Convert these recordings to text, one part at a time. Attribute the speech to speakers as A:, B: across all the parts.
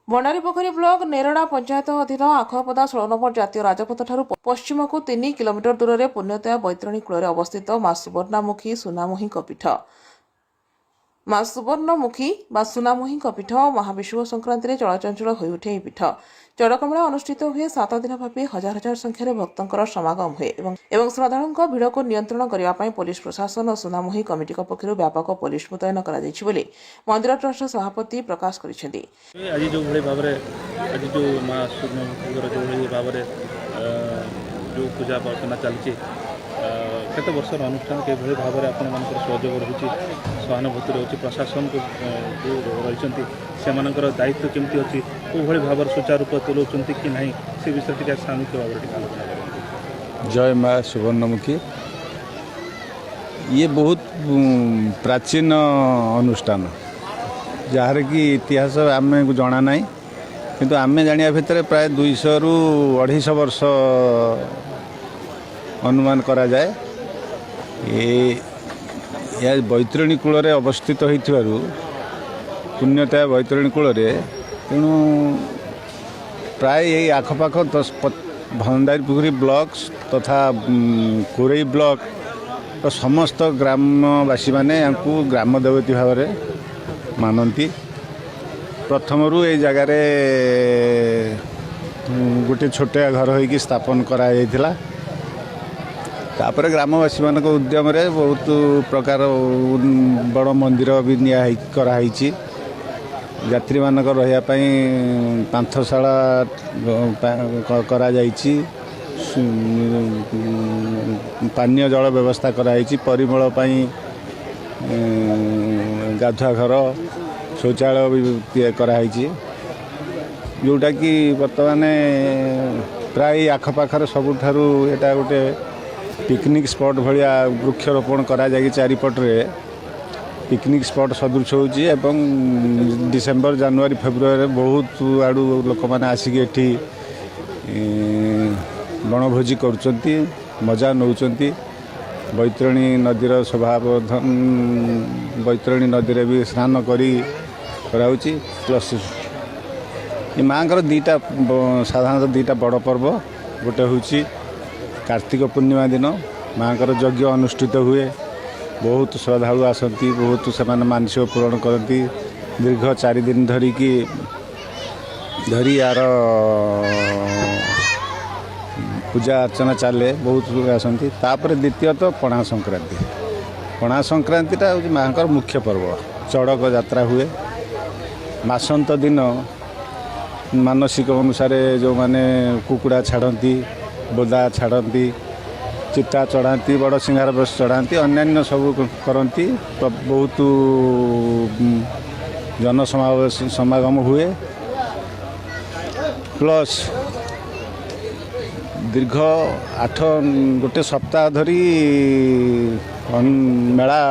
A: Bhandaripokhari block नेरड़ा panchayat अधीन आखपदा 16 number जातीय राजपथ ठारू पश्चिम को 3 किलोमीटर दूर में पुण्यतया बैतरणी कूल अवस्थित मां सुवर्णामुखी सुनामुही पीठ मां सुवर्णमुखी सुनामुही पीठ महाविषुव संक्रांति में चलचंचल हो उठे यह पीठ चढ़कमेला अनुष्ठित हुए 7 दिन व्यापी हजार हजार संख्यार भक्तों समागम हुए एवं श्रद्धालुओं भिड़ को नियंत्रण करने पुलिस प्रशासन और सुनामुही कमिटी पक्षर व्यापक पुलिस मुतयन कर मंदिर ट्रस्ट सभापति प्रकाश कर
B: आज जो भाव आज जो माँ सूर्यमुखी भाव जो पूजा अर्चना चलती केत वर्षर अनुष्ठान किभली भाव में आपण मान सहयोग रही सहानुभूति रही प्रशासन को जो रही से दायित्व केमती अच्छी कौली भाव सुचारूप तुलाऊँ कि ना से विषय टी सामूहिक भाव में आलोचना करें।
C: जय माँ सुवर्णमुखी ये बहुत प्राचीन अनुष्ठान जार कि इतिहास आम जना ना किंतु आम जाना भितर प्राय 200 रु 250 वर्ष अनुमान करा जाए। ये बैतरणी कूल अवस्थित हो पुण्यतया बैतरणी कूल तेणु प्राय यही आखपाख 10 भंडारीपोखरी ब्लॉक तथा कोरई ब्लॉक तो समस्त ग्रामवासी माने ग्राम देवती भाव में मानती। प्रथम रू ये जगार गोटे छोटिया घर होगी स्थापन करा तापर ग्रामवासी मान उद्यम बहुत प्रकार बड़ मंदिर भी कराई यात्री मान रही पांथशाला करा पानीय जल व्यवस्था कराई परिमल गाधुआ घर शौचालय भी कराई जोटा कि बर्तमान प्राय आखपाखर सबुठारु एटा गोटे पिकनिक स्पॉट भाया वृक्षरोपण करा जाए चारिपटे पिकनिक स्पॉट सदृश हो डिसेम्बर जनवरी फेब्रुआरी बहुत आड़ू लोक मैंने आसिक एठी बनभोजी करुँच मजा नौ बैतरणी नदीर शोभावर्धन बैतरणी नदी भी स्नान कराऊँच प्लस ये माँ दीटा साधारणतः दीटा बड़ पर्व गोटे हूँ कार्तिक पूर्णिमा दिन माँ यज्ञ अनुष्ठित हुए बहुत श्रद्धालु आसती बहुत से मानसिक पूरण करती दीर्घ 4 दिन धरिकी यार पूजा अर्चना चले बहुत आसती। तापर द्वितीय तो पणा संक्रांतिटा हूँ माँ मुख्य पर्व चड़क यात्रा हुए मासंत दिन मानसिक अनुसार जो माने कुकुड़ा छाड़ती बोदा छाड़ती चिता चढ़ाती बड़ सिंगार बस चढ़ाती अन्य सब करती बहुत समागम हुए प्लस दीर्घ 8 गोटे सप्ताह धरी मेला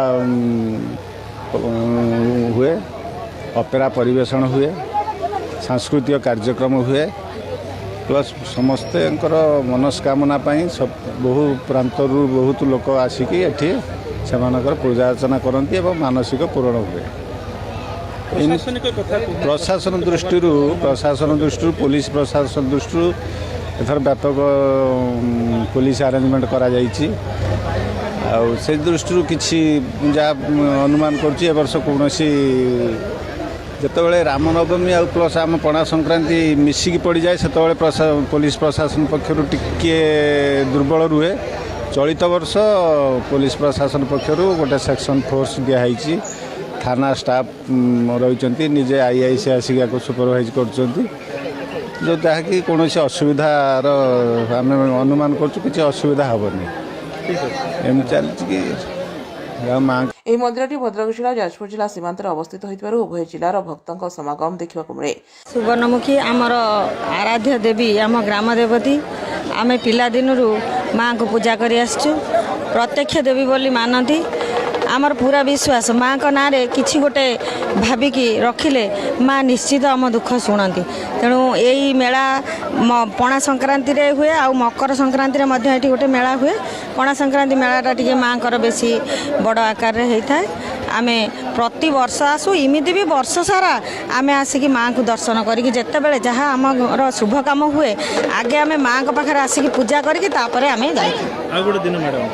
C: हुए ऑपेरा परिवेषण हुए सांस्कृतिक कार्यक्रम हुए प्लस समस्ते मनस्कामना सब बहु प्रांतरू बहुत लोक आसिक एठी से पूजा अर्चना करती और मानसिक पूरण हुए। प्रशासन दृष्टि पुलिस प्रशासन दृष्टि एथर व्यापक पुलिस अरेंजमेंट करा जाइछि से दृष्टि किसी जहाँ अनुमान करुँच वर्ष कौन जितेबाला रामनवमी आ प्लस आम पणा संक्रांति मिसिकी पड़ जाए से पुलिस प्रशासन पक्षर टिके दुर्बल रुहे। चलित वर्ष पुलिस प्रशासन पक्षर गोटे सेक्शन फोर्स दिखाई थाना स्टाफ रही निजे आईआईसी आसिक सुपरवाइज कर जो जहाँकि कौन असुविधार आम अनुमान कर असुविधा हेनी एम चलती माँ
A: ଏହି ମନ୍ଦିରଟି ଭଦ୍ରକ ଜିଲ୍ଲା ଯାଜପୁର ଜିଲ୍ଲା ସୀମାନ୍ତରେ ଅବସ୍ଥିତ ହୋଇଥିବାରୁ ଉଭୟ ଜିଲ୍ଲାର ଭକ୍ତଙ୍କ ସମାଗମ ଦେଖିବାକୁ ମିଳେ।
D: ସୁବର୍ଣ୍ଣମୁଖୀ ଆମର ଆରାଧ୍ୟ ଦେବୀ ଆମ ଗ୍ରାମ ଦେବତୀ ଆମେ ପିଲାଦିନରୁ ମାଆଙ୍କୁ ପୂଜା କରି ଆସିଛୁ ପ୍ରତ୍ୟକ୍ଷ ଦେବୀ ବୋଲି ମାନନ୍ତି आमर पूरा विश्वास माँ का ना कि गोटे भाविकी रखिले माँ निश्चित आम दुख शुणती तेणु यही मेला पणा संक्रांति रे हुए आ मकर संक्रांति रे गोटे मेला हुए पणा संक्रांति मेलाटा टी माँ बेसी बड़ आकार होता है आमे प्रति वर्ष आसू इमिति भी वर्ष सारा आमे आसिकी माँ को दर्शन करिकी जेतेबेले जहाँ आमर शुभ काम हुए आगे आमे माँ को पाखरे आसिकी पूजा करिकी तापरे आमे जाई
B: आ गोटे दिन मैडम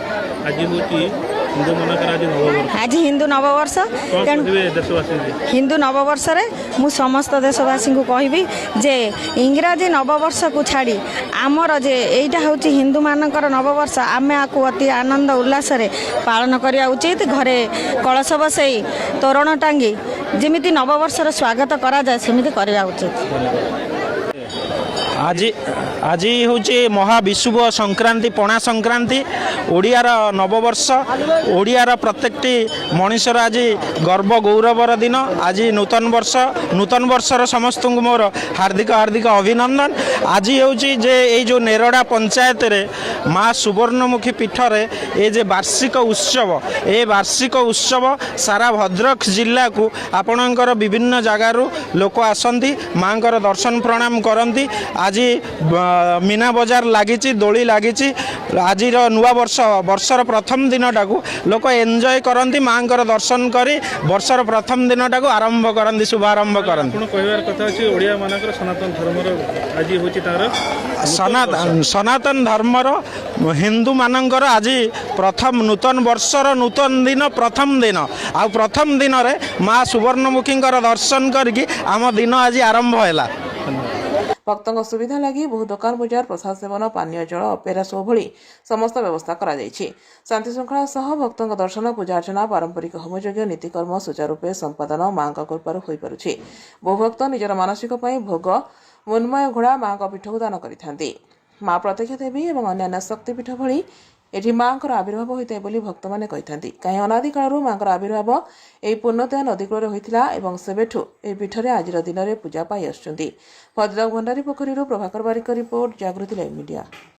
B: आज हूँ हिंदू मनकर आज नववर्ष
D: आज हिंदू नववर्ष
B: कौन कहबे देशवासी
D: हिंदू नववर्ष रे मु समस्त देशवासी को कहबी जे इंग्राजी नववर्ष को छाड़ी आमर जे एइटा होची हिंदू मानकर नववर्ष आमे आकु अति आनंद उल्लास रे पालन करिया उचित घरे कलश बसई तोरण टांगी जेमिति नववर्ष रे स्वागत करा जाय सेमिति करिया उचित
E: आज आज हूँ महाविशुभ संक्रांति पणा संक्रांति ओडियार नववर्ष ओडियार प्रत्येकटी मनीषर आज गर्व गौरवर दिन आज नूतन वर्षर समस्त मोर हार्दिक हार्दिक अभिनंदन। आज हूँ जे जो नेरड़ा पंचायत रे माँ सुवर्णमुखी पीठरे ये जे वार्षिक उत्सव ए वार्षिक उत्सव सारा भद्रक जिला को आपणकर विभिन्न जगार लोक आसती माँ दर्शन प्रणाम करती। आज मीना बजार लगी दोली लगी आज नुआ वर्षर प्रथम दिनटा को लोक एंजॉय करती माँ दर्शन करी वर्षर प्रथम दिनटा को आरंभ करती शुभारंभ करती।
B: कहबार कथा अछि ओडिया मानकर सनातन धर्मर आज होची तार
E: सनातन धर्मर हिंदू मानकर आज प्रथम नूतन वर्षर नूतन दिन प्रथम दिन आ प्रथम दिन रे माँ सुवर्णमुखी दर्शन करके आम दिन आज आरंभ है।
A: भक्तों सुविधा लगी बहु दुकान बजार प्रसाद सेवन पानीय जल अपेरा शो भली समस्त व्यवस्था करा जायछि। शांति श्रृंखला सह भक्तों दर्शन पूजा अर्चना पारंपरिक होमयज्ञ नीतिकर्म सुचारूपे संपादन माँ कृपार हो पारुछि। बहु भक्त निजर मानसिक पई भोग मुन्मय घोड़ा माँ पीठ को दान करिथांती। माँ प्रत्यक्ष देवी और अन्य शक्तिपीठ भली एठी माँ आविर्भाव होता है भक्त मैंने कही कहीं अनादि कालू माँ आविर्भाव यही पूर्णतया नदी कूल होता और सेबेठू ए पीठरे आज दिन में पूजा पाई आसुच्चंती। भद्रक भंडारी पोखरी प्रभाकर बारिक रिपोर्ट जागृति लाइव मीडिया।